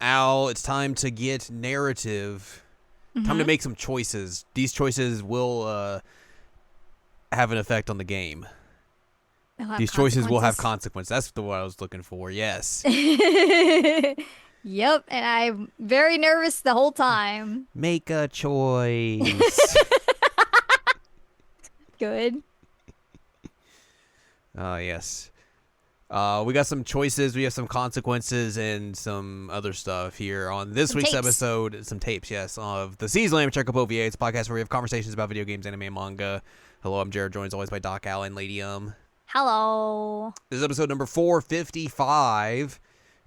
Al, it's time to get narrative. Time to make some choices. These choices will have an effect on the game. These choices will have consequences. That's what I was looking for. Yes. Yep, and I'm very nervous the whole time. Make a choice. Good. Yes. We got some choices. We have some consequences and some other stuff here on this week's episode. Some tapes, yes, of the Season Lamb Checkup OVA. It's a podcast where we have conversations about video games, anime, and manga. Hello, I'm Jared, joined as always by Doc, Al, and Lady Hello. This is episode number 455,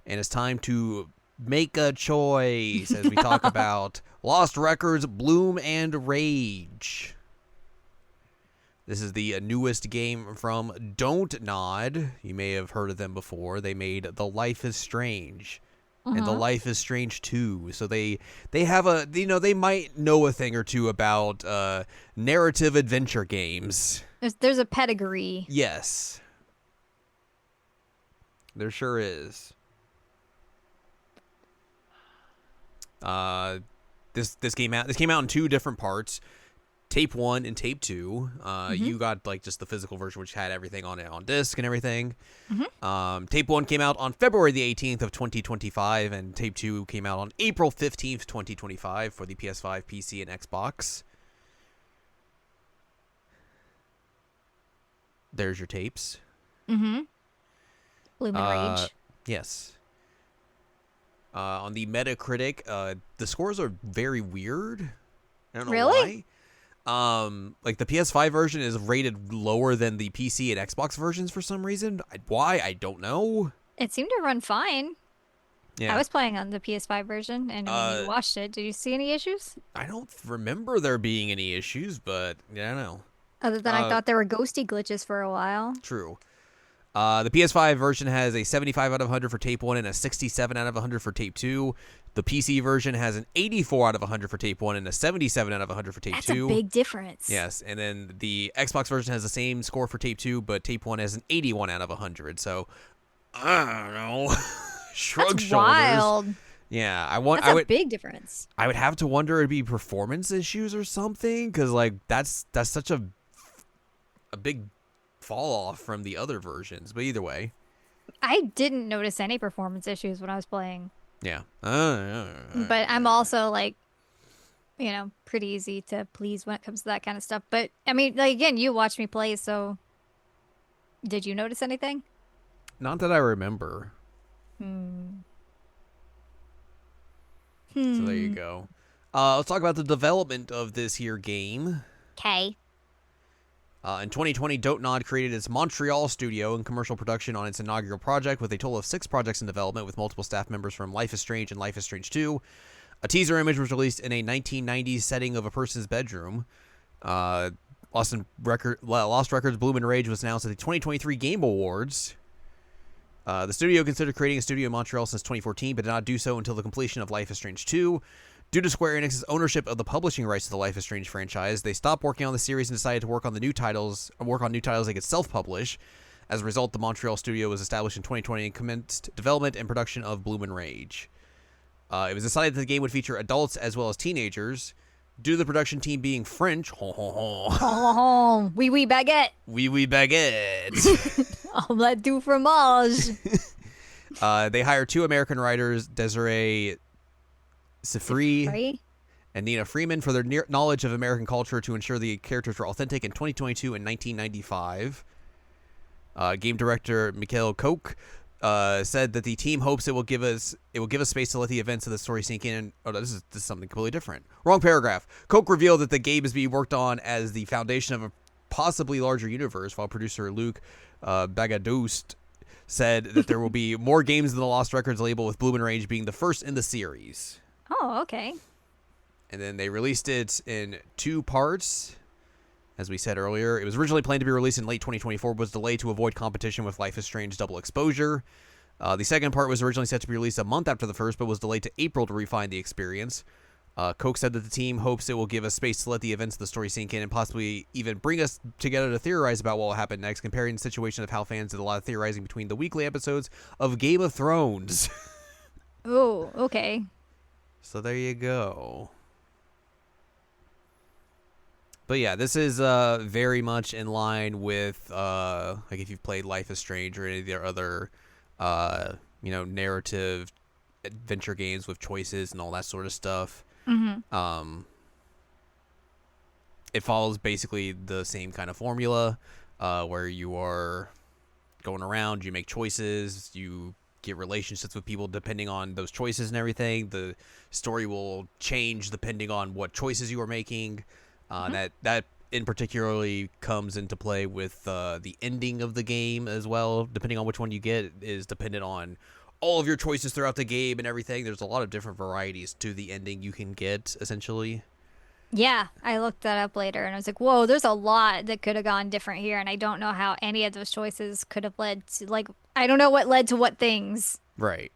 and it's time to make a choice as we talk about Lost Records, Bloom and Rage. This is the newest game from Don't Nod. You may have heard of them before. They made The Life is Strange and The Life is Strange 2. So they have they might know a thing or two about narrative adventure games. There's a pedigree. Yes. There sure is. This came out in two different parts. Tape 1 and Tape 2. You got like just the physical version, which had everything on it on disc and everything. Tape 1 came out on February the 18th of 2025, and Tape 2 came out on April 15th, 2025 for the PS5, PC, and Xbox. There's your tapes. Bloom and Rage. Yes. On the Metacritic, the scores are very weird. I don't know why. Like the PS5 version is rated lower than the PC and Xbox versions for some reason. Why? I don't know. It seemed to run fine. Yeah. I was playing on the PS5 version, and when you watched it, did you see any issues? I don't remember there being any issues, but yeah, I don't know. Other than I thought there were ghosty glitches for a while. True. The PS5 version has a 75 out of 100 for Tape 1 and a 67 out of 100 for Tape 2. The PC version has an 84 out of 100 for Tape 1 and a 77 out of 100 for Tape 2. That's a big difference. Yes, and then the Xbox version has the same score for Tape 2, but Tape 1 has an 81 out of 100. So, I don't know. Shrug That's shoulders. Wild. Yeah, That's a big difference. I would have to wonder it'd be performance issues or something, because like that's such a big fall off from the other versions. But either way, I didn't notice any performance issues when I was playing. Yeah. But I'm also like, pretty easy to please when it comes to that kind of stuff. But I mean, like, again, you watched me play, so did you notice anything? Not that I remember. So there you go. Let's talk about the development of this here game. Okay. In 2020, Don't Nod created its Montreal studio in commercial production on its inaugural project with a total of 6 projects in development with multiple staff members from Life is Strange and Life is Strange 2. A teaser image was released in a 1990s setting of a person's bedroom. Lost Records Bloom and Rage was announced at the 2023 Game Awards. The studio considered creating a studio in Montreal since 2014, but did not do so until the completion of Life is Strange 2. Due to Square Enix's ownership of the publishing rights to the Life is Strange franchise, they stopped working on the series and decided to work on new titles they could self-publish. As a result, the Montreal studio was established in 2020 and commenced development and production of Bloom and Rage. It was decided that the game would feature adults as well as teenagers. Due to the production team being French, Oui, oui, baguette. Oui, oui, baguette. Omelette du fromage. They hired 2 American writers, Desiree Sifri and Nina Freeman, for their knowledge of American culture to ensure the characters were authentic in 2022 and 1995. Game director Mikhail Koch said that the team hopes it will give us space to let the events of the story sink in. This is something completely different. Wrong paragraph. Koch revealed that the game is being worked on as the foundation of a possibly larger universe, while producer Luc Bagadoust said that there will be more games in the Lost Records label, with Bloom and Rage being the first in the series. Oh, okay. And then they released it in 2 parts. As we said earlier, it was originally planned to be released in late 2024, but was delayed to avoid competition with Life is Strange Double Exposure. The second part was originally set to be released a month after the first, but was delayed to April to refine the experience. Koch said that the team hopes it will give us space to let the events of the story sink in and possibly even bring us together to theorize about what will happen next, comparing the situation of how fans did a lot of theorizing between the weekly episodes of Game of Thrones. Oh, okay. So there you go. But yeah, this is very much in line with like if you've played Life is Strange or any of their other narrative adventure games with choices and all that sort of stuff. Mm-hmm. It follows basically the same kind of formula where you are going around, you make choices, you get relationships with people depending on those choices and everything. The story will change depending on what choices you are making. That in particularly comes into play with the ending of the game as well. Depending on which one you get is dependent on all of your choices throughout the game and everything. There's a lot of different varieties to the ending you can get, essentially. Yeah, I looked that up later and I was like, whoa, there's a lot that could have gone different here. And I don't know how any of those choices could have led to, like, I don't know what led to what things. Right.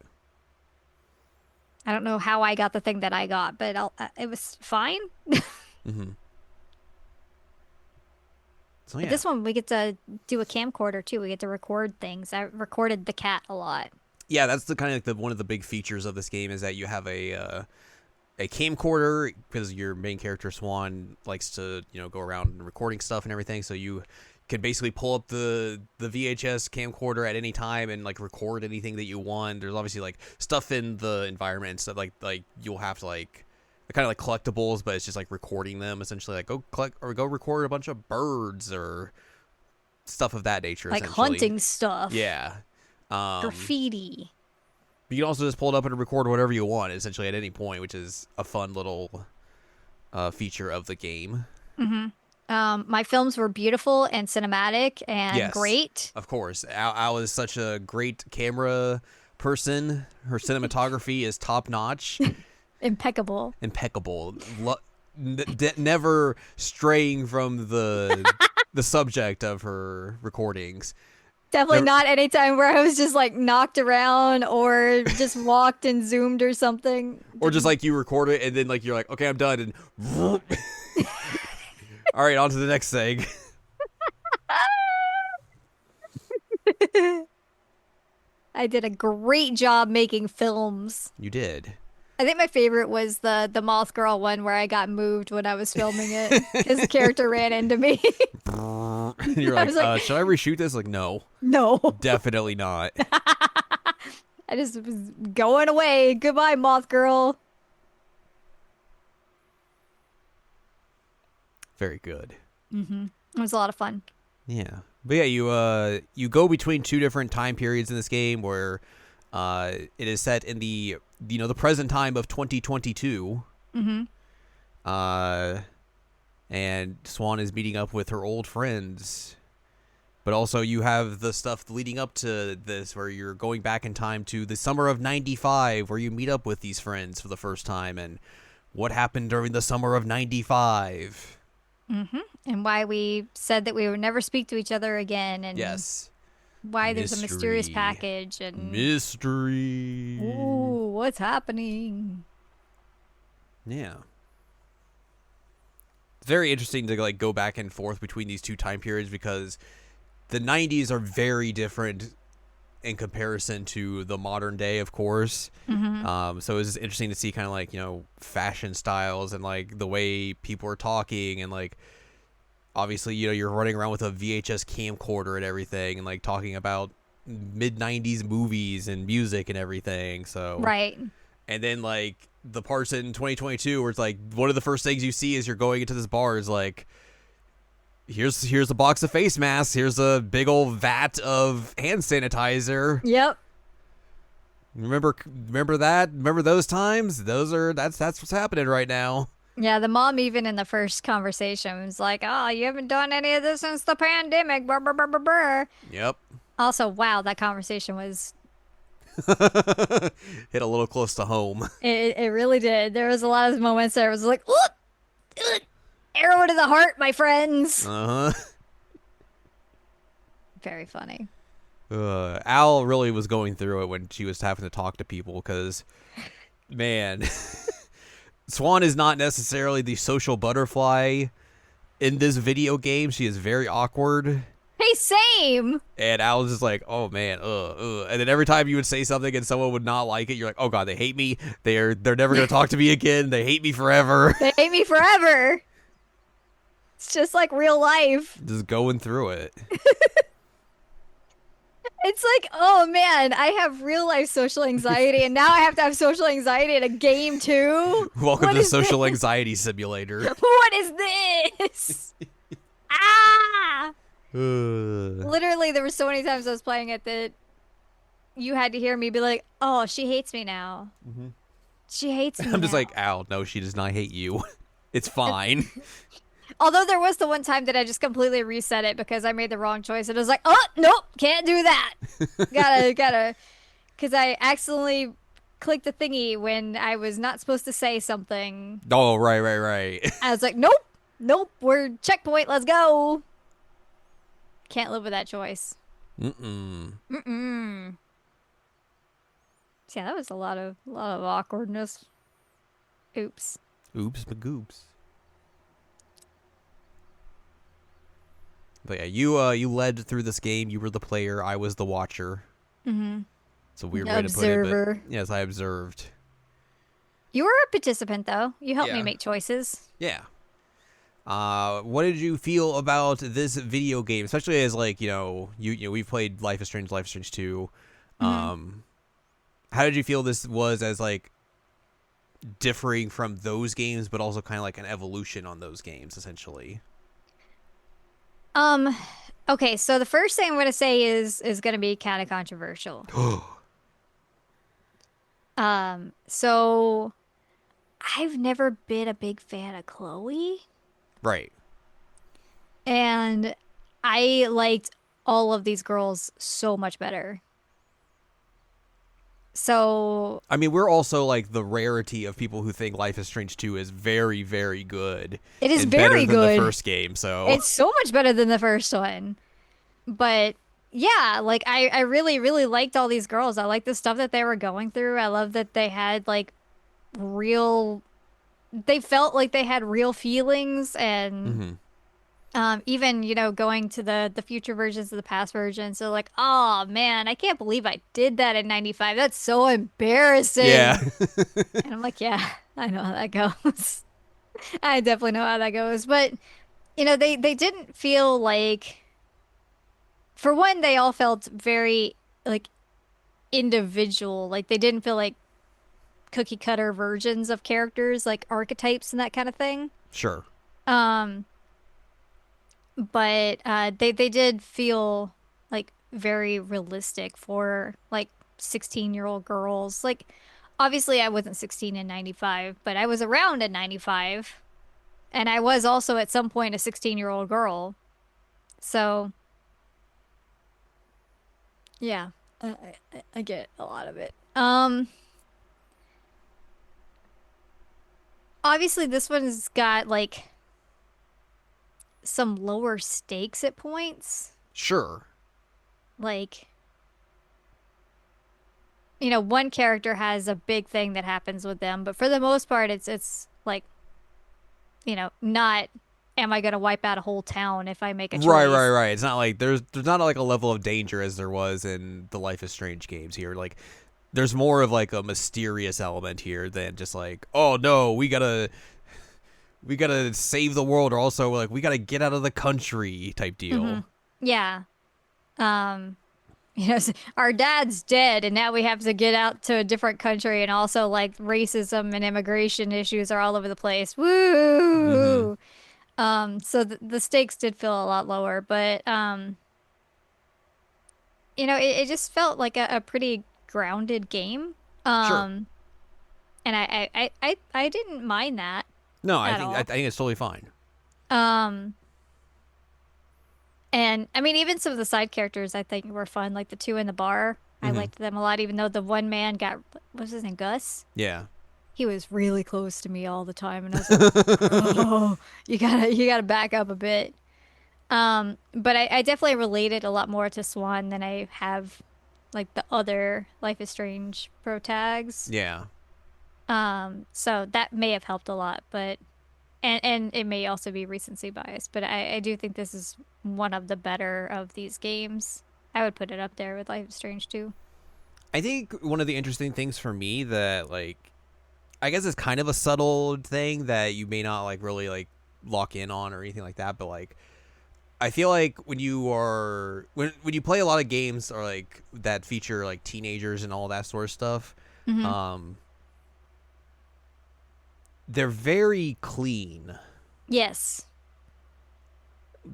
I don't know how I got the thing that I got, but it was fine. Mm-hmm. So But yeah. this one, we get to do a camcorder too. We get to record things. I recorded the cat a lot. Yeah, that's the kind of like one of the big features of this game is that you have a camcorder because your main character Swan likes to go around and recording stuff and everything. So you can basically pull up the VHS camcorder at any time and like record anything that you want. There's obviously like stuff in the environment and stuff like you'll have to like they're kind of like collectibles, but it's just like recording them essentially. Like go collect or go record a bunch of birds or stuff of that nature. Like Essentially, hunting stuff. yeah. Graffiti. But you can also just pull it up and record whatever you want, essentially at any point, which is a fun little feature of the game. My films were beautiful and cinematic and Yes, great. of course. Al is such a great camera person. Her cinematography is top notch, Impeccable. impeccable, never straying from the subject of her recordings. Definitely Never, not any time where I was just like knocked around or just walked and zoomed or something. or just like you record it and then like you're like, okay, I'm done, and all right, on to the next thing. I did a great job making films. You did. I think my favorite was the Moth Girl one where I got moved when I was filming it because the character ran into me. You're I like, was like, should I reshoot this? Like, no, no. definitely not. I just was going away. Goodbye, Moth Girl. Very good. It was a lot of fun. Yeah, but yeah, you go between two different time periods in this game where it is set in the the present time of 2022. And Swan is meeting up with her old friends. But also you have the stuff leading up to this where you're going back in time to the summer of 95 where you meet up with these friends for the first time and what happened during the summer of 95. And why we said that we would never speak to each other again, and Yes. why there's a mysterious Mystery. package, and Mystery. ooh, what's happening? Yeah. It's very interesting to like go back and forth between these two time periods because the 90s are very different in comparison to the modern day, of course. So it's just interesting to see kind of like, fashion styles and like the way people are talking and like obviously, you're running around with a VHS camcorder and everything and like talking about mid 90s movies and music and everything. So Right. and then like the parts in 2022 where it's like one of the first things you see as you're going into this bar is like here's a box of face masks, here's a big old vat of hand sanitizer. Yep. Remember that? Remember those times? That's what's happening right now. Yeah, the mom even in the first conversation was like, "Oh, you haven't done any of this since the pandemic." Brr, brr, brr, brr, brr. Yep. Also, wow, that conversation was Hit a little close to home. it really did. There was a lot of moments there. It was like, "Ugh, arrow to the heart, my friends." Uh-huh. Very funny. Al really was going through it when she was having to talk to people because, man, Swan is not necessarily the social butterfly in this video game. She is very awkward. Hey, same. And I was just like, oh man, and then every time you would say something and someone would not like it, you're like, oh god, they hate me. They're never gonna talk to me again. They hate me forever. They hate me forever. It's just like real life. Just going through it. It's like, oh man, I have real life social anxiety, and now I have to have social anxiety in a game too. Welcome What to is Social this? Anxiety Simulator. What is this? Ah! Ugh. Literally, there were so many times I was playing it that you had to hear me be like, "Oh, she hates me now. She hates me I'm just now." like, ow, no, she does not hate you. It's fine. Although there was the one time that I just completely reset it because I made the wrong choice, and it was like, "Oh, nope, can't do that. Gotta," because I accidentally clicked the thingy when I was not supposed to say something. Oh, right. I was like, "Nope, nope, we're checkpoint. Let's go." Can't live with that choice. Mm-mm. Mm-mm. So yeah, that was a lot of awkwardness. Oops. Oops, magoops. But yeah, you led through this game. You were the player. I was the watcher. Mm-hmm. It's a weird way to put it, Observer. but yes, I observed. You were a participant, though. You helped me Yeah. make choices. Yeah. What did you feel about this video game, especially as like you know we've played Life is Strange, Life is Strange 2. How did you feel this was as like differing from those games, but also kind of like an evolution on those games, essentially? Okay, so the first thing I'm gonna say is gonna be kind of controversial. So I've never been a big fan of Chloe, Right. and I liked all of these girls so much better. So I mean, we're also like the rarity of people who think Life is Strange 2 is very, very good. it is and better very than good. the first game, so It's so much better than the first one. But yeah, like I really, really liked all these girls. I liked the stuff that they were going through. I love that they had like real, they felt like they had real feelings and Mhm. even, going to the future versions of the past version. So like, oh man, I can't believe I did that in 95. That's so Yeah. embarrassing. And I'm like, yeah, I know how that goes. I definitely know how that goes. But, they didn't feel like, for one, they all felt very like individual. Like they didn't feel like cookie cutter versions of characters, like archetypes and that kind of thing. Sure. Um, but they did feel like very realistic for like 16-year-old girls. Like obviously I wasn't 16 in 95, but I was around in 95, and I was also at some point a 16-year-old girl. So yeah, I get a lot of it. Obviously this one's got like some lower stakes at points. Sure. Like, one character has a big thing that happens with them, but for the most part, it's like, not am I gonna wipe out a whole town if I make a choice? Right. It's not like there's not like a level of danger as there was in the Life is Strange games here. Like there's more of like a mysterious element here than just like, oh no, we gotta save the world, or also like we gotta get out of the country type deal. Yeah. Um, our dad's dead, and now we have to get out to a different country, and also like racism and immigration issues are all over the place. Woo! So the stakes did feel a lot lower, but it just felt like a pretty grounded game. Sure. And I didn't mind that No, at all. I think it's totally fine. Um, and I mean, even some of the side characters I think were fun, like the two in the bar. I liked them a lot, even though the one man what was his name, Gus? Yeah. He was really close to me all the time, and I was like, oh, you gotta back up a bit. But I definitely related a lot more to Swan than I have like the other Life is Strange pro tags. Yeah. So that may have helped a lot, but And it may also be recency bias, but I do think this is one of the better of these games. I would put it up there with Life is Strange too. I think one of the interesting things for me that like I guess it's kind of a subtle thing that you may not like really like lock in on or anything like that, but like I feel like when you play a lot of games or like that feature like teenagers and all that sort of stuff, Hmm. um, they're very clean. Yes.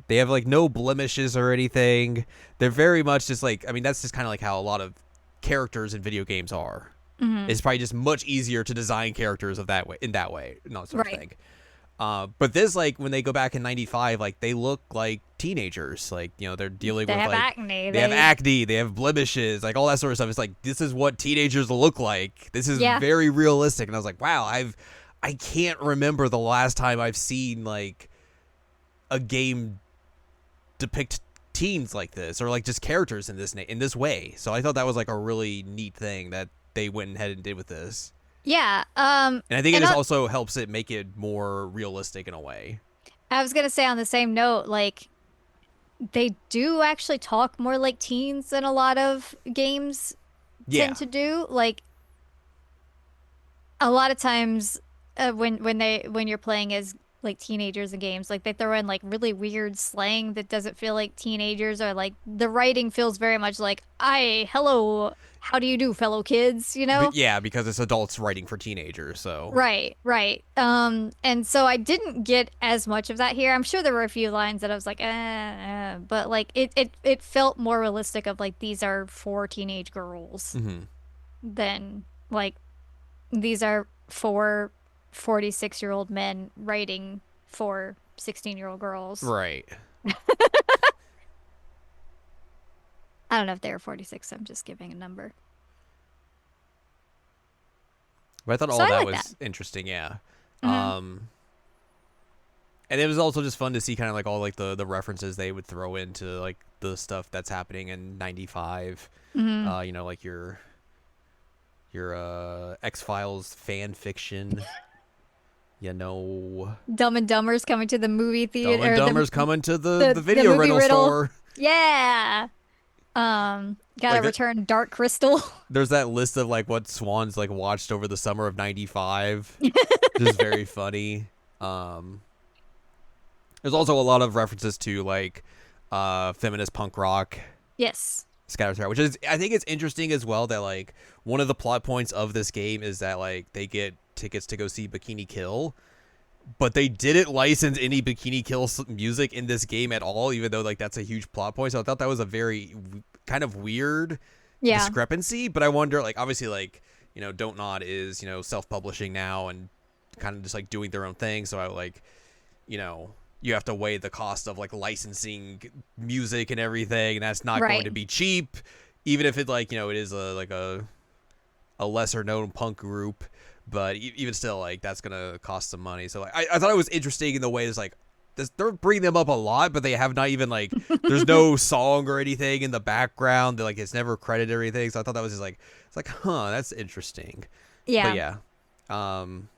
They have like no blemishes or anything. They're very much just like I mean that's just kind of like how a lot of characters in video games are. Hmm. It's probably just much easier to design characters of that way in that way, not sort of Right. thing. But this, like, when they go back in '95, like they look like teenagers. Like, you know, they're dealing They with have like acne. they have acne, they have blemishes, like all that sort of stuff. It's like this is what teenagers look like. This is Yeah. very realistic. And I was like, wow, I can't remember the last time I've seen like a game depict teens like this or like just characters in this way. So I thought that was like a really neat thing that they went ahead and did with this. Yeah. And I think it And just also helps it make it more realistic in a way. I was gonna say on the same note, like they do actually talk more like teens than a lot of games tend Yeah. to do. Like a lot of times, when you're playing as like teenagers in games, like they throw in like really weird slang that doesn't feel like teenagers, or like the writing feels very much like, "I, hello, how do you do, fellow kids?" You know? But yeah, because it's adults writing for teenagers, so Right, right. And so I didn't get as much of that here. I'm sure there were a few lines that I was like, but like it felt more realistic of like these are four teenage girls mhm. than like these are four 46-year-old men writing for 16-year-old girls. Right. I don't know if they were 46. I'm just giving a number. But I thought So all I that like that. was interesting, yeah. Hmm. Um and it was also just fun to see kind of like all like the references they would throw into like the stuff that's happening in 95. Hmm. You know, like your X-Files fan fiction, you know, Dumb and Dumber's coming to the movie Dumb and theater, or Dumber's coming to the the video movie rental riddle. store. Yeah. Gotta Like return Dark Crystal. there's that list of like what Swans like watched over the summer of '95, which is very funny. Um, there's also a lot of references to like feminist punk rock Yes. scattered throughout, which is I think it's interesting as well that like one of the plot points of this game is that like they get tickets to go see Bikini Kill, but they didn't license any Bikini Kill music in this game at all, even though like that's a huge plot point. So I thought that was a very kind of weird Yeah. discrepancy. But I wonder, like, obviously, like, you know, Don't Nod is, you know, self-publishing now and kind of just like doing their own thing. So I like, you know, you have to weigh the cost of like licensing music and everything, and that's not going Right. to be cheap, even if it like, you know, it is a like a lesser known punk group. But even still, like that's gonna cost some money. So like, I thought it was interesting in the way it's like they're bringing them up a lot, but they have not even like there's no song or anything in the background. They're, like it's never credited or anything. So I thought that was just like it's like that's interesting. But Yeah. yeah, um,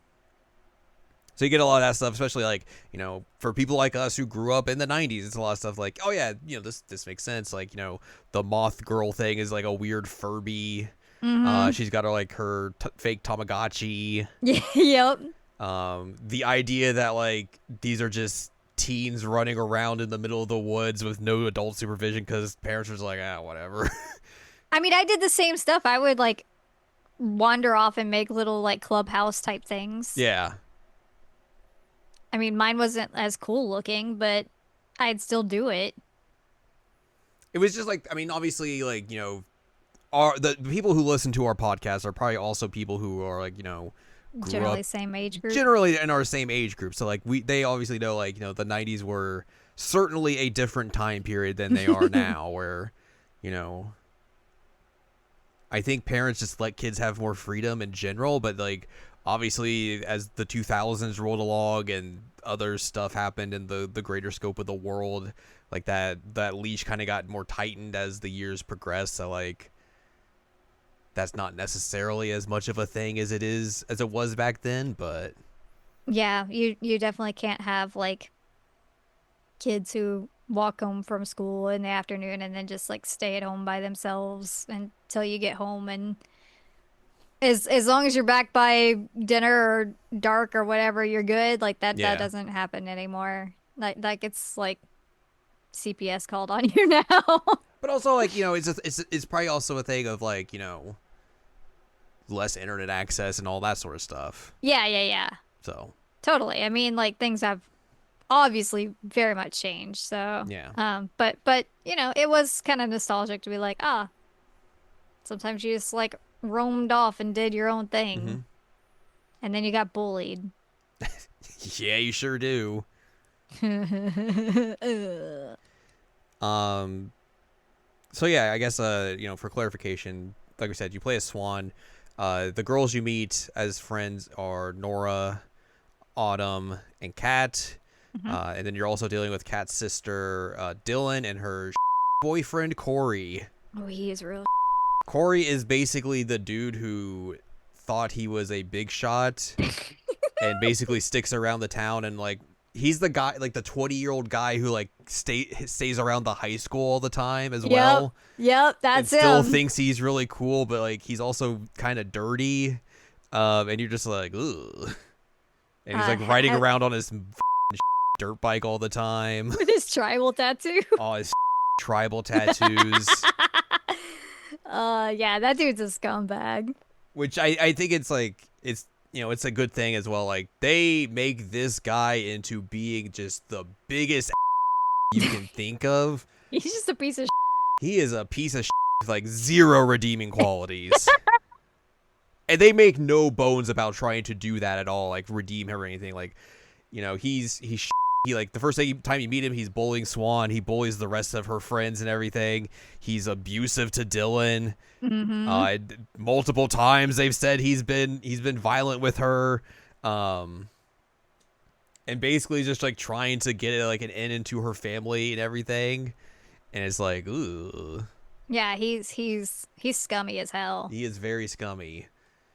so you get a lot of that stuff, especially like you know for people like us who grew up in the '90s. It's a lot of stuff like oh yeah, you know this makes sense. Like you know the moth girl thing is like a weird Furby. Mm-hmm. She's got her fake Tamagotchi. Yep. The idea that like these are just teens running around in the middle of the woods with no adult supervision because parents are just like whatever. I mean, I did the same stuff. I would like wander off and make little like clubhouse type things. Yeah, I mean, mine wasn't as cool looking, but I'd still do it. it was just like I mean obviously like you know are the people who listen to our podcast are probably also people who are like you know grew up Generally same age group. generally in our same age group. So like they obviously know like you know the '90s were certainly a different time period than they are now, where you know I think parents just let kids have more freedom in general, but like obviously as the 2000s rolled along and other stuff happened in the greater scope of the world, like that leash kind of got more tightened as the years progressed. So like that's not necessarily as much of a thing as it was back then, but Yeah, you definitely can't have like kids who walk home from school in the afternoon and then just like stay at home by themselves until you get home and as long as you're back by dinner or dark or whatever, you're good. Like that Yeah. doesn't happen anymore. Like it's like CPS called on you now. But also, like, it's probably also a thing of, like, less internet access and all that sort of stuff. Yeah, yeah, yeah. So, Totally. I mean, like things have obviously very much changed. So, yeah. but it was kind of nostalgic to be like, sometimes you just like roamed off and did your own thing, Hmm. and then you got bullied. Yeah, you sure do. Ugh. Um, so yeah, I guess, for clarification, like we said, you play as Swan. The girls you meet as friends are Nora, Autumn, and Kat. Mhm. And then you're also dealing with Kat's sister, Dylan, and her boyfriend, Corey. Oh, he is real. Corey is basically the dude who thought he was a big shot and basically sticks around the town, and like he's the guy, like the 20-year-old guy who like stays around the high school all the time as Yep. well, Yep, and that's still him. thinks he's really cool, but like he's also kind of dirty. And you're just like, ugh. And he's like riding around on his dirt bike all the time. With his tribal tattoo. All his tribal tattoos. Yeah, that dude's a scumbag. Which I think it's like it's a good thing as well. Like they make this guy into being just the biggest you can think of. He's just a piece of He is a piece of with like zero redeeming qualities. And they make no bones about trying to do that at all, like redeem him or anything. Like, he like the first time you meet him, he's bullying Swan. He bullies the rest of her friends and everything. He's abusive to Dylan. Mm-hmm. Multiple times they've said he's been violent with her, and basically just like trying to get like an end into her family and everything. And it's like, ooh, Yeah, he's scummy as hell. he is very scummy.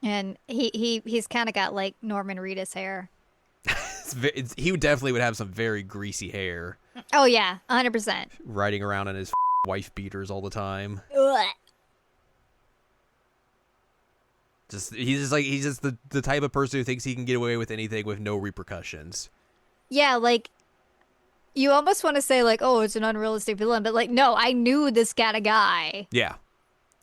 And he's kind of got like Norman Reedus hair. He definitely would have some very greasy hair, Oh yeah, 100%. riding around in his wife beaters all the time. Ugh. He's just the type of person who thinks he can get away with anything with no repercussions. Yeah, like you almost want to say like, oh, it's an unrealistic villain, but like, no, I knew this kind of guy. Yeah,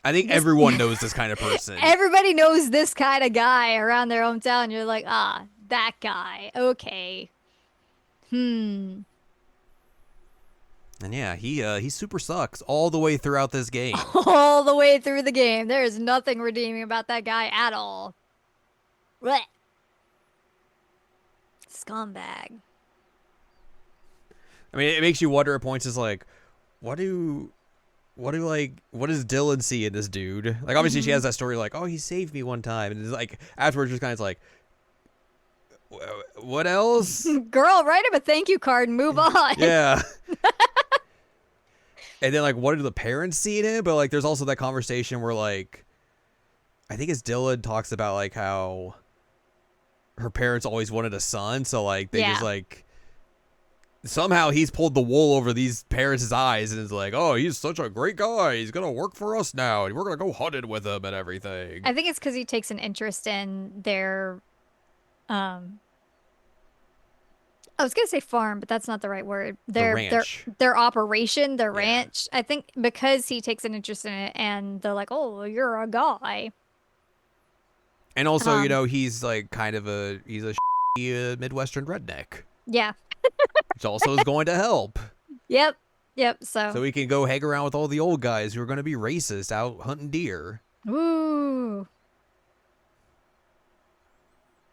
I think This everyone knows this kind of person. everybody knows this kind of guy around their hometown. You're like, that guy. Okay. Hmm. And yeah, he super sucks all the way throughout this game. All the way through the game, there is nothing redeeming about that guy at all. Blech. Scumbag. I mean, it makes you wonder at points. Is like, what does Dylan see in this dude? Like, obviously she Hmm. has that story like, oh, he saved me one time, and it's like afterwards, just kind of like, what else? Girl, write him a thank you card and move on. Yeah. And then like, what do the parents see in it? But like, there's also that conversation where like, I think it's Dylan talks about like how her parents always wanted a son, so like they just Yeah. like somehow he's pulled the wool over these parents' eyes and is like, oh, he's such a great guy. He's gonna work for us now, and we're gonna go hunting with him and everything. I think it's because he takes an interest in their, um, I was gonna say farm, but that's not the right word. The Their ranch. their operation, their Yeah. ranch. I think because he takes an interest in it, and they're like, "Oh, well, you're a guy." And also, Um, he's like kind of he's a Midwestern redneck, yeah, which also is going to help. yep, yep. So So, we can go hang around with all the old guys who are going to be racist out hunting deer. woo,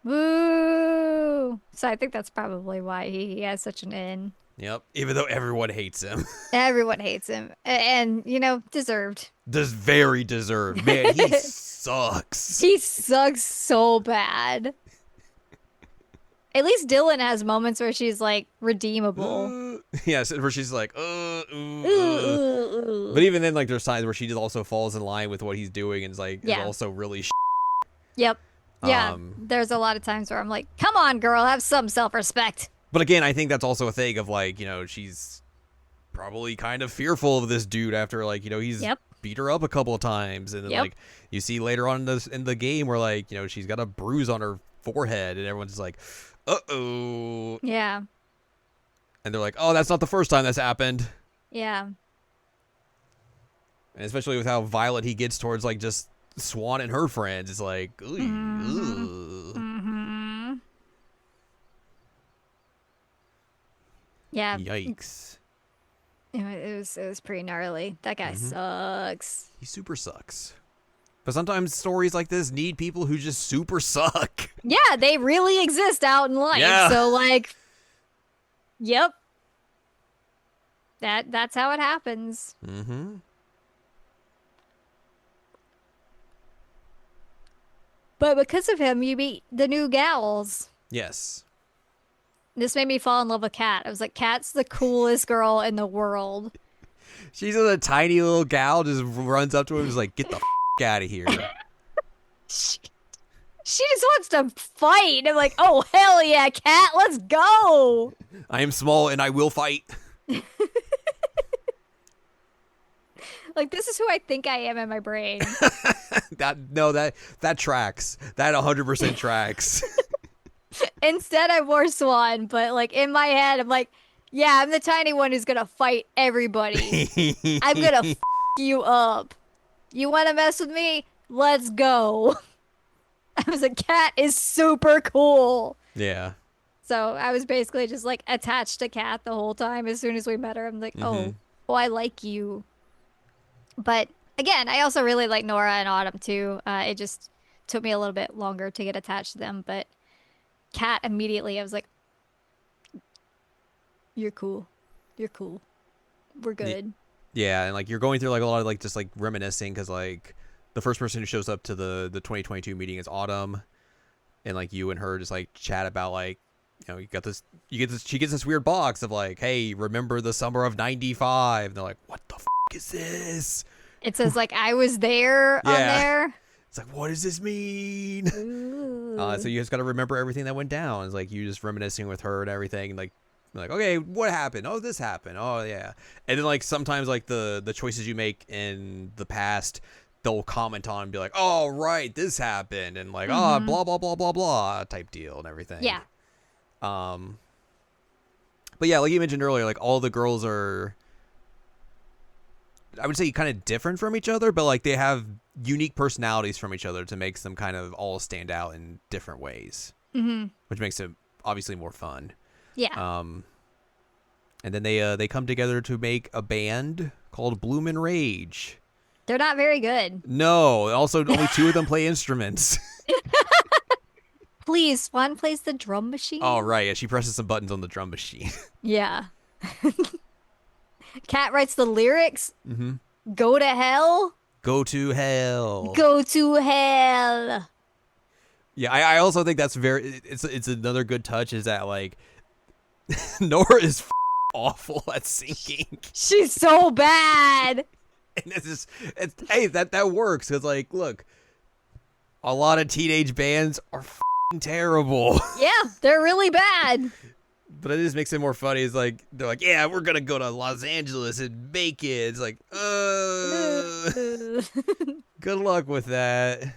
woo. So I think that's probably why he has such an in. Yep. Even though everyone hates him. Everyone hates him, and deserved. This very deserved. Man, he sucks. He sucks so bad. At least Dylan has moments where she's like redeemable. Yes, where she's like, Ooh, ooh, ooh. But even then, like, there's times where she just also falls in line with what he's doing and is like, is Yeah. also really. Yep. Yeah, there's a lot of times where I'm like, come on, girl, have some self-respect. But again, I think that's also a thing of like, she's probably kind of fearful of this dude after like, he's Yep. beat her up a couple of times, and then Yep. like you see later on in the game where like, she's got a bruise on her forehead, and everyone's just like, uh-oh. Yeah. And they're like, oh, that's not the first time that's happened. Yeah. And especially with how violent he gets towards like just Swan and her friends, it's like, ooh, Yeah. Yikes. It was pretty gnarly. That guy sucks. He super sucks. But sometimes stories like this need people who just super suck. Yeah, they really exist out in life. Yeah. So like, yep. That's how it happens. Mm-hmm. But because of him, you meet the new gals. Yes. This made me fall in love with Kat. I was like, Kat's the coolest girl in the world. She's a tiny little gal, just runs up to him and is like, get the out of here. She just wants to fight. I'm like, oh, hell yeah, Kat, let's go. I am small and I will fight. Like, this is who I think I am in my brain. That tracks. That 100% tracks. Instead, I'm more Swan, but like in my head, I'm like, yeah, I'm the tiny one who's gonna fight everybody. I'm gonna you up. You want to mess with me? Let's go. I was like, Kat is super cool. Yeah. So I was basically just like attached to Kat the whole time. As soon as we met her, I'm like, oh, I like you. But again, I also really like Nora and Autumn too. It just took me a little bit longer to get attached to them, but Kat immediately, I was like, you're cool. You're cool. We're good. Yeah, and like you're going through like a lot of like just like reminiscing because like the first person who shows up to the 2022 meeting is Autumn, and like you and her just like chat about like she gets this weird box of like, hey, remember the summer of '95? And they're like, what the is this? It says like I was there on there. It's like, what does this mean? So you just got to remember everything that went down. It's like you just reminiscing with her and everything, and like okay, what happened? Oh, this happened. Oh yeah. And then like sometimes like the choices you make in the past, they'll comment on and be like, oh right, this happened, and like blah blah blah blah blah type deal and everything. Yeah. But yeah, like you mentioned earlier, like all the girls are, I would say, kind of different from each other, but like they have unique personalities from each other to make them kind of all stand out in different ways, which makes it obviously more fun. Yeah. And then they come together to make a band called Bloomin' Rage. They're not very good. No, also only two of them play instruments. Please, Swan plays the drum machine. Oh right, yeah, she presses some buttons on the drum machine. Yeah. Kat writes the lyrics. Go to hell. Go to hell. Go to hell. Yeah, I also think that's it's another good touch is that like Nora is awful at singing. She's so bad. And hey, that works because like look, a lot of teenage bands are terrible. Yeah, they're really bad. But it just makes it more funny. It's like they're like, yeah, we're gonna go to Los Angeles and make it. It's like, good luck with that.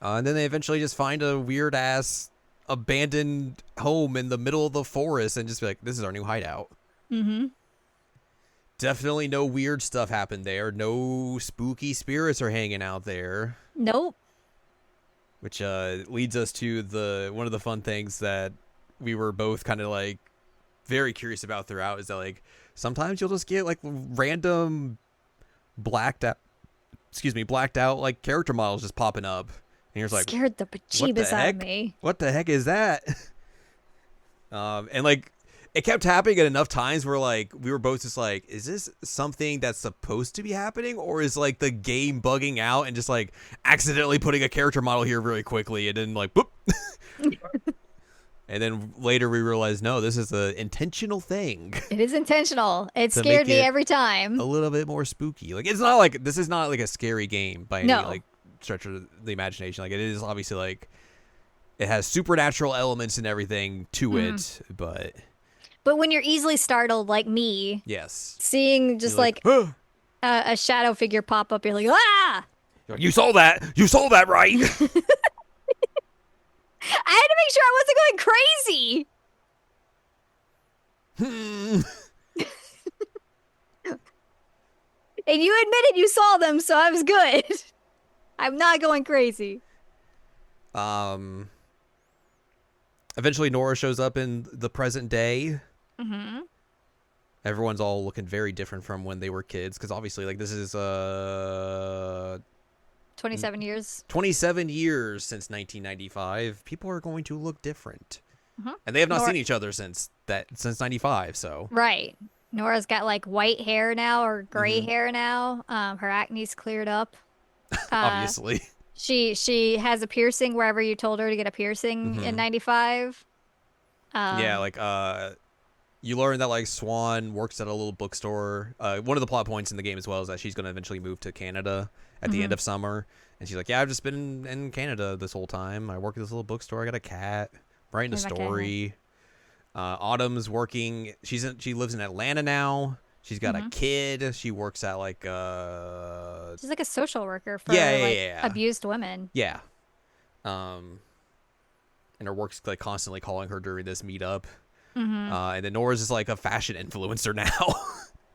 And then they eventually just find a weird ass abandoned home in the middle of the forest and just be like, this is our new hideout. Definitely no weird stuff happened there. No spooky spirits are hanging out there. Nope. Which leads us to one of the fun things that we were both kind of like very curious about throughout is that like sometimes you'll just get like random blacked out like character models just popping up, and you're just like, scared the bejeebus out of me. What the heck is that? And like it kept happening at enough times where like we were both just like, is this something that's supposed to be happening, or is like the game bugging out and just like accidentally putting a character model here really quickly and then like boop. And then later we realized, no, this is an intentional thing. It is intentional. It scared me every time. A little bit more spooky. Like this is not like a scary game by any like stretch of the imagination. Like, it is obviously like it has supernatural elements and everything to it, but But when you're easily startled like me, yes, seeing you're just like, like a shadow figure pop up, you're like, ah! you saw that, right? I had to make sure I wasn't going crazy. Hmm. And you admitted you saw them, so I was good. I'm not going crazy. um. Eventually, Nora shows up in the present day. Mm-hmm. Everyone's all looking very different from when they were kids, because obviously, like, this is 27 years. 27 years since 1995. People are going to look different, Mm-hmm. and they have not Nora, seen each other since 95. So right. Nora's got like white hair now or gray mm-hmm. hair now. Her acne's cleared up. Uh, Obviously, she has a piercing wherever you told her to get a piercing in mm-hmm. 95. Yeah, Um, like you learn that like Swan works at a little bookstore. One of the plot points in the game as well is that she's going to eventually move to Canada at the end mhm. of summer, and she's like, "Yeah, I've just been in Canada this whole time. I work at this little bookstore. I got a cat. Writing a Here's my cat. story." Autumn's working. She lives in Atlanta now. She's got a Mhm. kid. She works at like She's like a social worker yeah, for yeah, like yeah, abused women. yeah. Um, and her work's like constantly calling her during this meetup. Hmm. And then Nora's is like a fashion influencer now.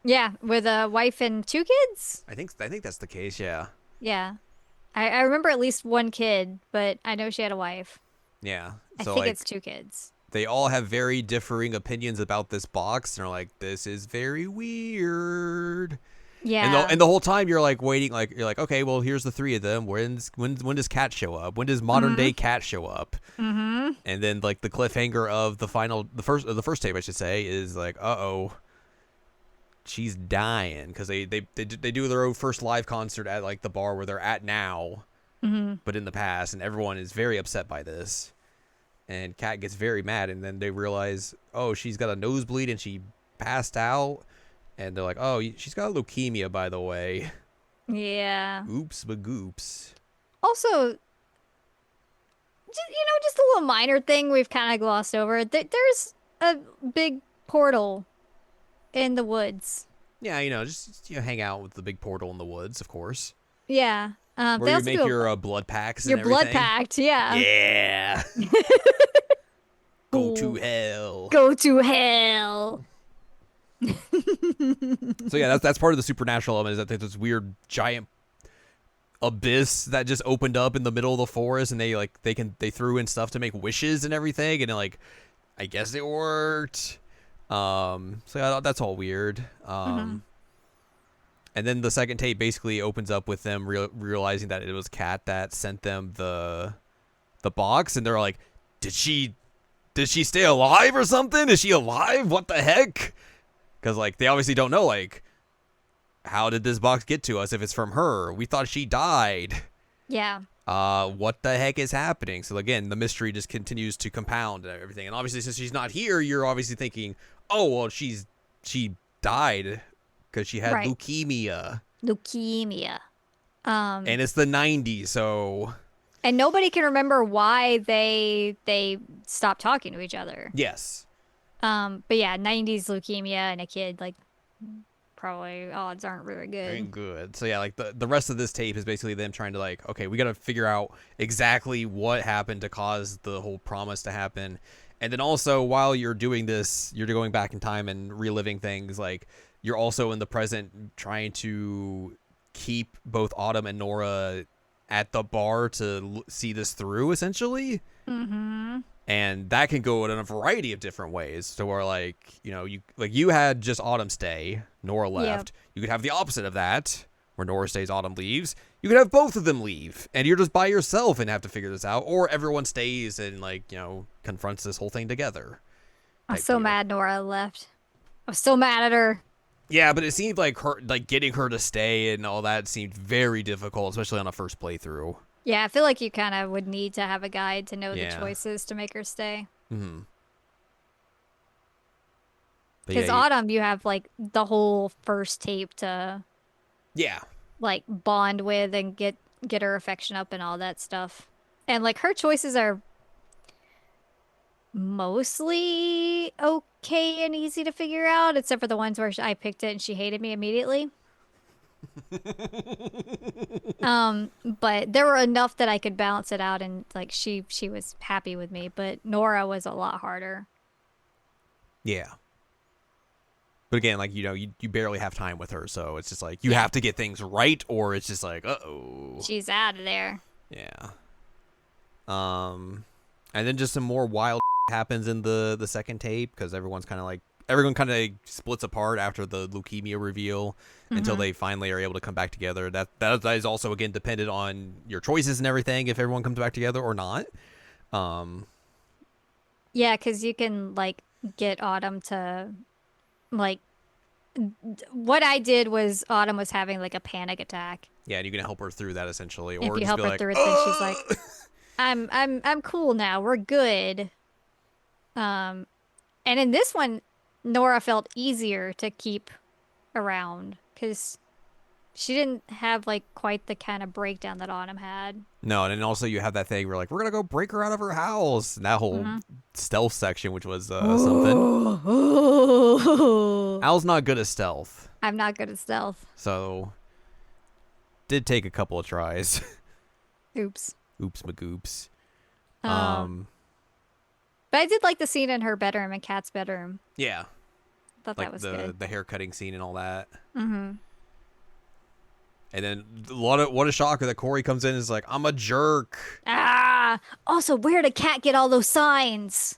Yeah, with a wife and two kids. I think that's the case. Yeah, Yeah, I remember at least one kid, but I know she had a wife. yeah. I So think like it's two kids. they all have very differing opinions about this box, and they're like, "This is very weird." Yeah. And the whole time you're like waiting, like you're like, okay, well here's the three of them. When does Cat show up? When does modern Hmm. day Cat show up? Hmm. And then like the cliffhanger of the first tape I should say is like, oh, she's dying because they do their own first live concert at like the bar where they're at now, Hmm. but in the past, and everyone is very upset by this. And Kat gets very mad, and then they realize, oh, she's got a nosebleed and she passed out, and they're like, oh, she's got leukemia, by the way. Yeah. Oops, but goops. Also, just a little minor thing we've kind of glossed over. There's a big portal in the woods. Yeah, just hang out with the big portal in the woods, of course, Yeah. where They you also make do your blood packs your and blood everything. pact. Yeah. Yeah. Go to Cool. hell. Go to hell. So yeah, that's part of the supernatural element, is that there's this weird giant abyss that just opened up in the middle of the forest, and they threw in stuff to make wishes and everything, and like I guess it worked. So yeah, that's all weird. Hmm. And then the second tape basically opens up with them realizing that it was Kat that sent them the box, and they're like, did she stay alive or something? Is she alive? What the heck? Because like they obviously don't know, like, how did this box get to us if it's from her? We thought she died. Yeah. What the heck is happening? So again, the mystery just continues to compound and everything. And obviously, since she's not here, you're obviously thinking, oh well, she died because she had Right. leukemia, Leukemia. Um, and it's the '90s, so and nobody can remember why they stopped talking to each other. yes, But yeah, 90s leukemia and a kid, like probably odds aren't very very good. good. So yeah, like the rest of this tape is basically them trying to like, okay, we got to figure out exactly what happened to cause the whole promise to happen. And then also, while you're doing this, you're going back in time and reliving things. Like, you're also in the present trying to keep both Autumn and Nora at the bar to see this through, essentially. Mm-hmm. And that can go in a variety of different ways. So where you had just Autumn stay, Nora left. You could have the opposite of that, where Nora stays, Autumn leaves. You could have both of them leave, and you're just by yourself and have to figure this out, or everyone stays and confronts this whole thing together. I was Type so deal. mad Nora left. I was so mad at her. Yeah, but it seemed like getting her to stay and all that seemed very difficult, especially on a first playthrough. Yeah, I feel like you kind of would need to have a guide to know the Yeah. choices to make her stay. Hmm. But Because yeah, Autumn, you have like the whole first tape to yeah, like bond with and get get her affection up and all that stuff. And like her choices are mostly okay and easy to figure out, except for the ones where I picked it and she hated me immediately. But there were enough that I could balance it out and like she was happy with me, but Nora was a lot harder. Yeah. But again, like, you barely have time with her, so it's just like you Yeah. have to get things right, or it's just like, uh-oh. She's out of there. Yeah. And then just some more wild happens in the second tape because everyone kind of splits apart after the leukemia reveal until Hmm. they finally are able to come back together. That is also again dependent on your choices and everything if everyone comes back together or not. Um, Yeah, because you can like get Autumn to like what I did was Autumn was having like a panic attack. yeah, and you can help her through that essentially, If or you just help be her like, through it, then she's like, oh. I'm cool now. We're good. Um, and in this one, Nora felt easier to keep around because she didn't have like quite the kind of breakdown that Autumn had. No, and then also you have that thing where like we're gonna go break her out of her house. And that whole Hmm. stealth section, which was something. Oh. Al's not good at stealth, I'm not good at stealth. so did take a couple of tries. Oops. Oops, magoops. Um, but I did like the scene in her bedroom, in Kat's bedroom. Yeah, Thought that like was the good. the hair cutting scene and all that. Hmm. And then what a shocker that Corey comes in and is like, I'm a jerk. Ah. Also, where did Kat get all those signs?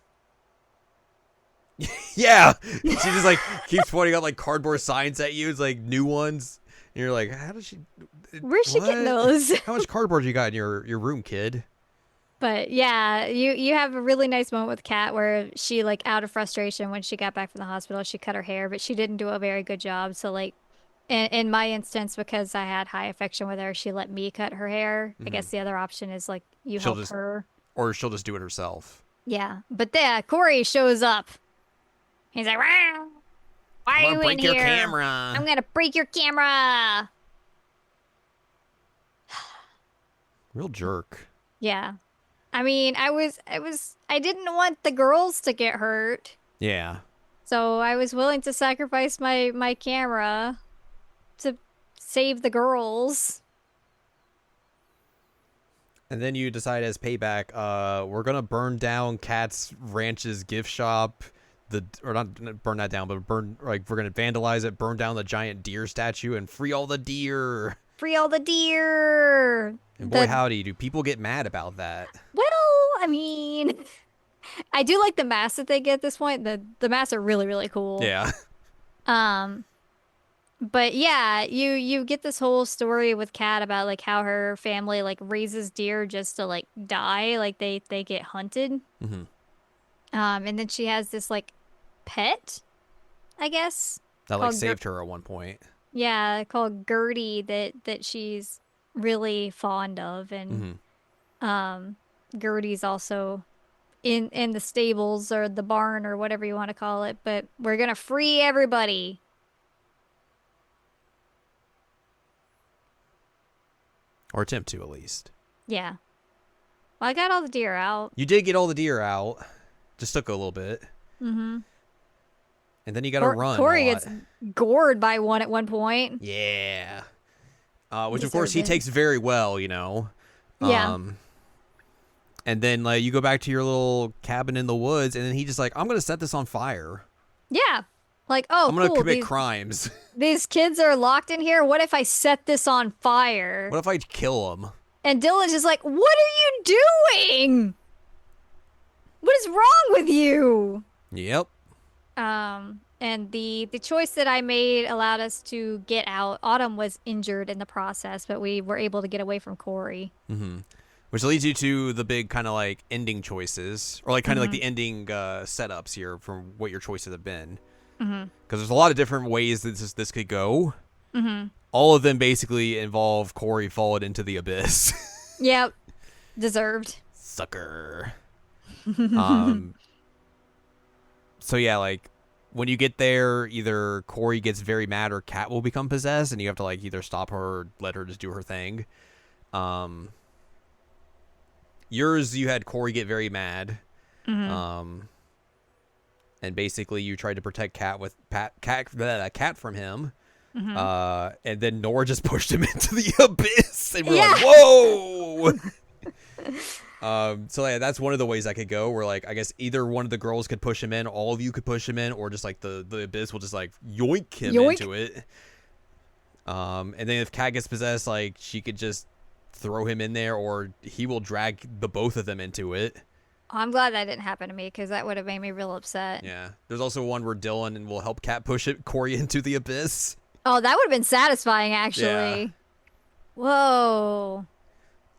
Yeah, she just like keeps pointing out like cardboard signs at you. It's like new ones. And you're like, how does she? Where's she getting What? those? How much cardboard you got in your room, kid? But yeah, you have a really nice moment with Kat where she like out of frustration when she got back from the hospital, she cut her hair, but she didn't do a very good job. So like in my instance, because I had high affection with her, she let me cut her hair. I Hmm. guess the other option is like you She'll help just her. she'll just do it herself. Yeah. But yeah, Corey shows up. He's like, wow, why I'm are gonna you in break your here? I'm camera. gonna break your camera. Real jerk. Yeah. I mean, I didn't want the girls to get hurt. Yeah. So I was willing to sacrifice my camera to save the girls. And then you decide as payback, we're gonna burn down Cat's Ranch's gift shop. Or not burn that down, but we're gonna vandalize it, burn down the giant deer statue, and free all the deer. Free all the deer. And boy, The howdy, do people get mad about that? well, I mean, I do like the masks that they get at this point. The masks are really, really cool. Yeah. Um, but yeah, you get this whole story with Kat about like how her family like raises deer just to like die, like they get hunted. Hmm. And then she has this like pet, I guess, That like called saved her at one point. yeah, called Gertie that she's really fond of, and Hmm. um, Gertie's also in the stables or the barn or whatever you want to call it. But we're gonna free everybody. Or attempt to, at least. Yeah. Well, I got all the deer out. You did get all the deer out. Just took a little bit. Mm-hmm. And then you gotta run a Corey lot. gets gored by one at one point. Yeah. Which of course Deserved he it. takes very well, you know. Yeah. And then like you go back to your little cabin in the woods, and then he just like, I'm gonna set this on fire. Yeah. Like, oh, I'm gonna cool. commit crimes. These kids are locked in here. What if I set this on fire? What if I kill him? And Dylan's just like, what are you doing? What is wrong with you? Yep. And the choice that I made allowed us to get out. Autumn was injured in the process, but we were able to get away from Corey. Mm-hmm. Which leads you to the big kind of like ending choices, or like kind of like Mm-hmm. the ending setups here from what your choices have been. Mm-hmm. Because there's a lot of different ways that this could go. Mm-hmm. All of them basically involve Corey falling into the abyss. Yep. Deserved. Sucker. um. So yeah, like when you get there, either Corey gets very mad or Kat will become possessed, and you have to like either stop her or let her just do her thing. Um, yours, you had Corey get very mad. Mm-hmm. Um, and basically you tried to protect Cat from him. Mm-hmm. And then Nora just pushed him into the abyss, and we're like, Yeah. whoa. So yeah, that's one of the ways I could go. Where like, I guess either one of the girls could push him in, all of you could push him in, or just like the abyss will just like yoink him Yoink. into it. And then if Cat gets possessed, like she could just throw him in there, or he will drag the both of them into it. Oh, I'm glad that didn't happen to me because that would have made me real upset. Yeah. There's also one where Dylan will help Cat push Corey into the abyss. Oh, that would have been satisfying, Yeah. actually. Whoa.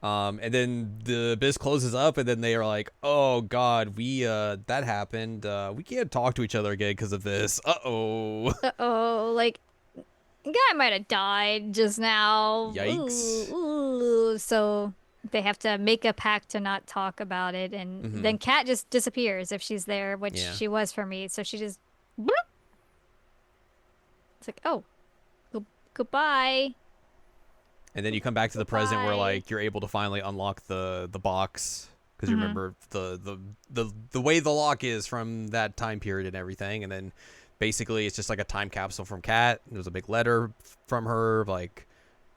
And then the abyss closes up, and then they are like, "Oh God, that happened. We can't talk to each other again because of this. Uh-oh." Uh-oh. Like, guy might have died just now. Yikes. Ooh. So they have to make a pact to not talk about it, and Mm-hmm. then Kat just disappears if she's there, which Yeah. she was for me. So she just, bloop. It's like, oh, goodbye. And then you come back to the present where Goodbye. like you're able to finally unlock the box because you Hmm. remember the way the lock is from that time period and everything. And then basically it's just like a time capsule from Kat. There's a big letter from her like,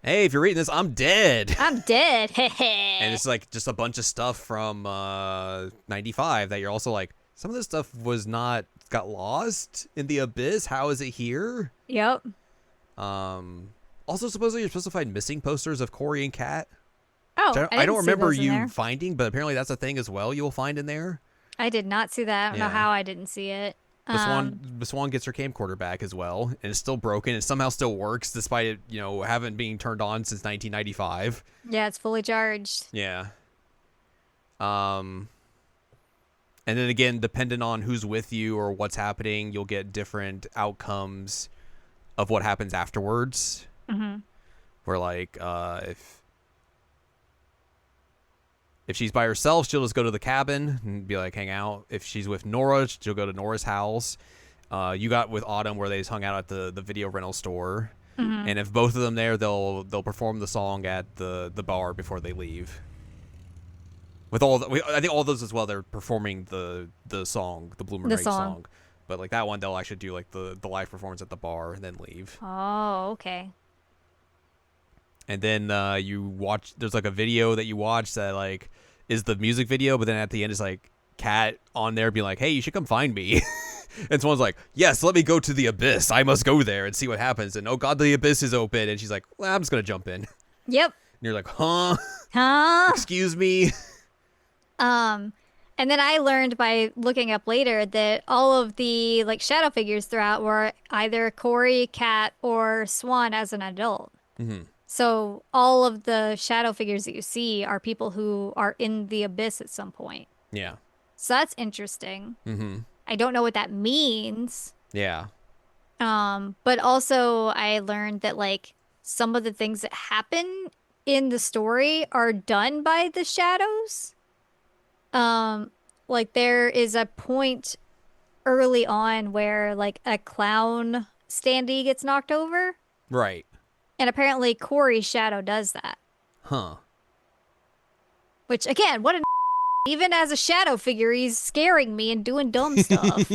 "Hey, if you're reading this, I'm dead." I'm dead. And it's like just a bunch of stuff from 95 that you're also like, some of this stuff got lost in the abyss. How is it here? Yep. Also, supposedly you're supposed to find missing posters of Corey and Kat. Oh, I don't didn't see remember those in you there. finding, but apparently that's a thing as well. You'll find in there. I did not see that. I don't know Yeah. how I didn't see it. The Swan gets her camcorder back as well, and it's still broken. It somehow still works despite it, having been turned on since 1995. Yeah, it's fully charged. Yeah. Um, and then again, depending on who's with you or what's happening, you'll get different outcomes of what happens afterwards. Hmm. Where like, if she's by herself, she'll just go to the cabin and be like, hang out. If she's with Nora, she'll go to Nora's house. You got with Autumn where they just hung out at the video rental store. Hmm. And if both of them there, they'll perform the song at the bar before they leave. With I think all those as well, they're performing the song, the Bloomer The Rage song. song. But like that one, they'll actually do like the live performance at the bar and then leave. Oh, okay. And then you watch. There's like a video that you watch that like is the music video, but then at the end it's like Cat on there being like, "Hey, you should come find me." And someone's like, "Yes, let me go to the abyss. I must go there and see what happens." And oh God, the abyss is open. And she's like, "Well, I'm just gonna jump in." And Yep. you're like, "Huh? Huh? Excuse me." And then I learned by looking up later that all of the like shadow figures throughout were either Corey, Cat, or Swan as an adult. Mm-hmm. So all of the shadow figures that you see are people who are in the abyss at some point. Yeah. So that's interesting. Mm-hmm. I don't know what that means. Yeah. But also I learned that like some of the things that happen in the story are done by the shadows. Like there is a point early on where like a clown standee gets knocked over, Right. and apparently Corey's shadow does that. Huh. Which again, what an even as a shadow figure, he's scaring me and doing dumb stuff.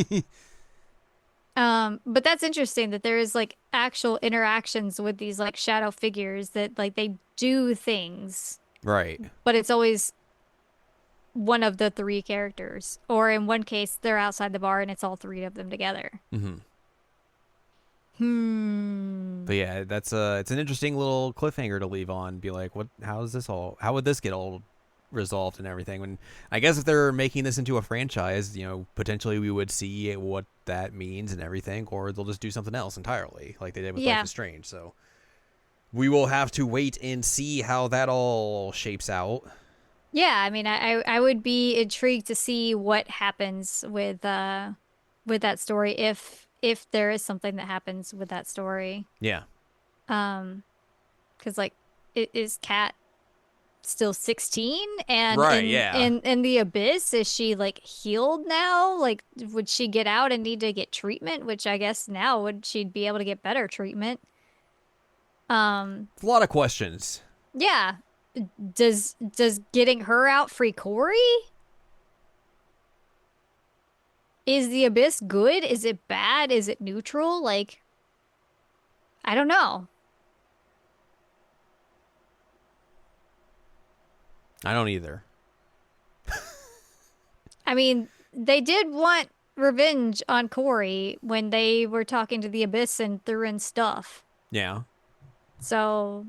But that's interesting that there is like actual interactions with these like shadow figures that like they do things, Right. but it's always one of the three characters. Or in one case, they're outside the bar and it's all three of them together. Mm-hmm. Hmm. But yeah, it's an interesting little cliffhanger to leave on. Be like, how would this get all resolved and everything? And I guess if they're making this into a franchise, potentially we would see what that means and everything, or they'll just do something else entirely, like they did with Yeah. Life is Strange. So we will have to wait and see how that all shapes out. Yeah, I mean, I would be intrigued to see what happens with that story if there is something that happens with that story. Yeah. Because like, is Kat still 16? And Right, yeah. in the abyss, is she like healed now? Like, would she get out and need to get treatment? Which I guess now would she'd be able to get better treatment? A lot of questions. Yeah. does getting her out free Corey? Is the Abyss good? Is it bad? Is it neutral? Like, I don't know. I don't either. I mean, they did want revenge on Corey when they were talking to the Abyss and threw in stuff. Yeah. So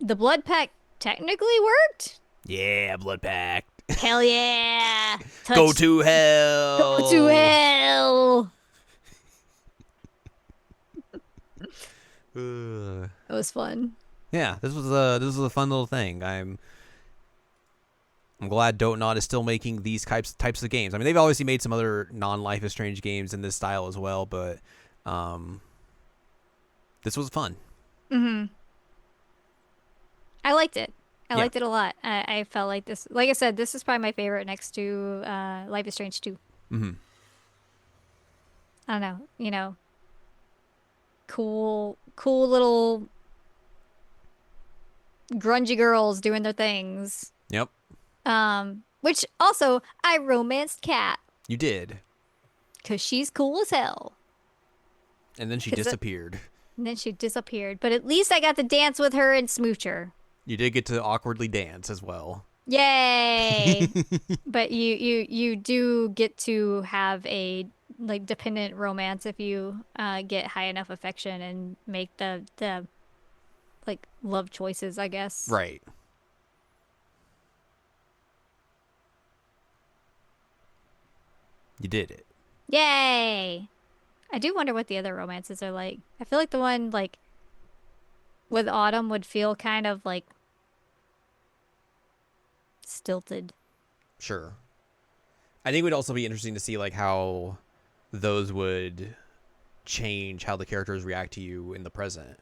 the blood pact technically worked? Yeah, blood pact. Hell yeah. Go to hell. Go to hell. It was fun. Yeah, this was a fun little thing. I'm glad Dontnod is still making these types of games. I mean, they've obviously made some other non-Life is Strange games in this style as well, but this was fun. Mm-hmm. I liked it. I Yeah. liked it a lot. I felt like this, like I said, this is probably my favorite next to Life is Strange 2. Mm-hmm. I don't know, cool little grungy girls doing their things. Yep, Which also I romanced Kat you did. because she's cool as hell. And then she 'Cause disappeared. And then she disappeared. But at least I got to dance with her and smooch her. You did get to awkwardly dance as well. Yay! But you do get to have a like dependent romance if you get high enough affection and make the like love choices, I guess. Right. You did it. Yay! I do wonder what the other romances are like. I feel like the one like with Autumn would feel kind of like stilted. Sure. I think it would also be interesting to see like how those would change how the characters react to you in the present.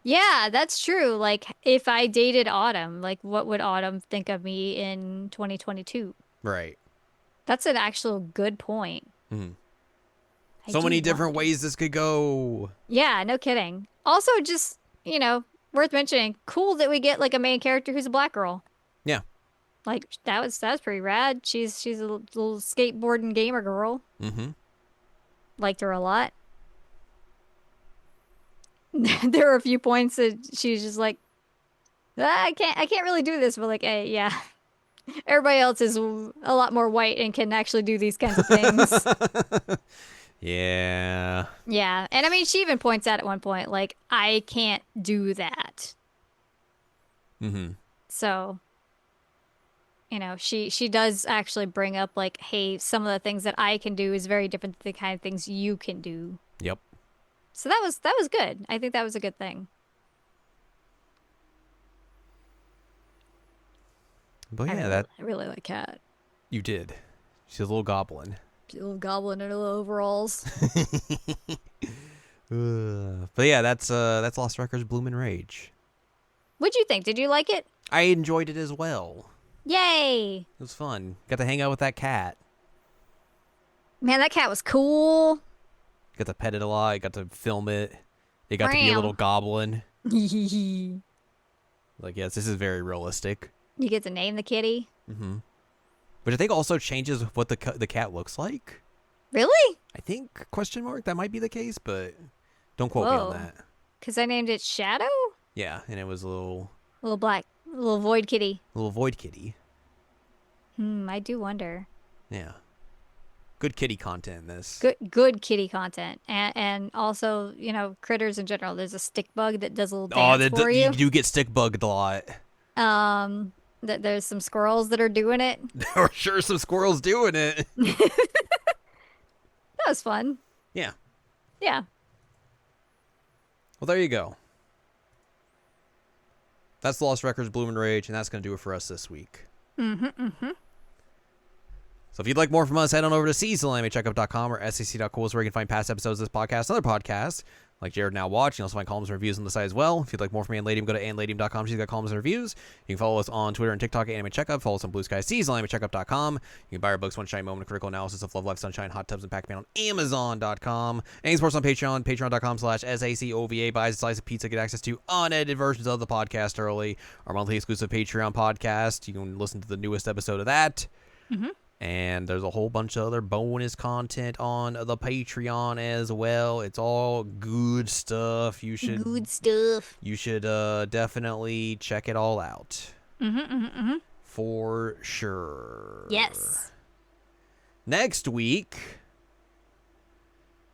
Yeah, that's true. Like if I dated Autumn, like what would Autumn think of me in 2022? Right. That's an actual good point. Mm-hmm. I So do many different wonder. ways this could go. Yeah, no kidding. Also, just, worth mentioning, cool that we get like a main character who's a black girl. Yeah. Like that was pretty rad. She's a little skateboarding gamer girl. Mm-hmm. Liked her a lot. There were a few points that she was just like, I can't really do this, but like, hey, yeah. Everybody else is a lot more white and can actually do these kinds of things. Yeah. Yeah. And I mean, she even points out at one point, like, I can't do that. Mm-hmm. So, she does actually bring up like, hey, some of the things that I can do is very different than the kind of things you can do. Yep. So that was good. I think that was a good thing. But I yeah, really, I really like Kat. you did. She's a little goblin. She's a little goblin in her little overalls. But yeah, that's Lost Records Bloom and Rage. What'd you think? Did you like it? I enjoyed it as well. Yay! It was fun. Got to hang out with that cat. Man, that cat was cool. Got to pet it a lot. Got to film it. It got to be a little goblin. You Like, yes, this is very realistic. get to name the kitty. Mm-hmm. But I think also changes what the cat looks like. Really? I think, question mark, that might be the case, but don't quote me Whoa. on that. Because I named it Shadow? Yeah, and it was a little Little void kitty. void kitty. I do wonder. Yeah. Good kitty content in this. Good kitty content. And also, critters in general. There's a stick bug that does a little Oh, dance for you. you do get stick bugged a lot. There's some squirrels that are doing it. There are sure some squirrels doing it. That was fun. Yeah. Yeah. Well, there you go. That's Lost Records Bloom and Rage, and that's going to do it for us this week. Mm-hmm. So if you'd like more from us, head on over to seasolanimecheckup.com or sec.cool is where you can find past episodes of this podcast and other podcasts like Jared Now Watch. You can also find columns and reviews on the site as well. If you'd like more from Ann Ladium, go to annladium.com. She's got columns and reviews. You can follow us on Twitter and TikTok at Anime Checkup. Follow us on Blue Sky Seas on AnimeCheckup.com. You can buy our books, One Shiny Moment, a critical analysis of Love, Life, Sunshine, Hot Tubs, and Pac-Man on Amazon.com. And support us on Patreon, patreon.com/SACOVA. Buys a slice of pizza, get access to unedited versions of the podcast early. Our monthly exclusive Patreon podcast. You can listen to the newest episode of that. Mm-hmm. And there's a whole bunch of other bonus content on the Patreon as well. It's all good stuff. You should definitely check it all out. For sure. Yes. Next week,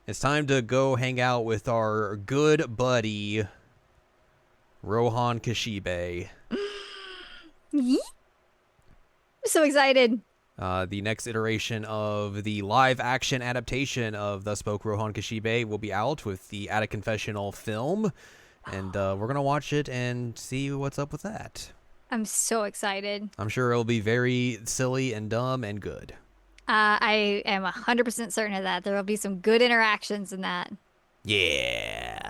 it's time to go hang out with our good buddy Rohan Kashibe. I'm so excited. The next iteration of the live-action adaptation of Thus Spoke Rohan Kashibe will be out with the Attic Confessional film, and we're going to watch it and see what's up with that. I'm so excited. I'm sure it'll be very silly and dumb and good. I am 100% certain of that. There will be some good interactions in that. Yeah.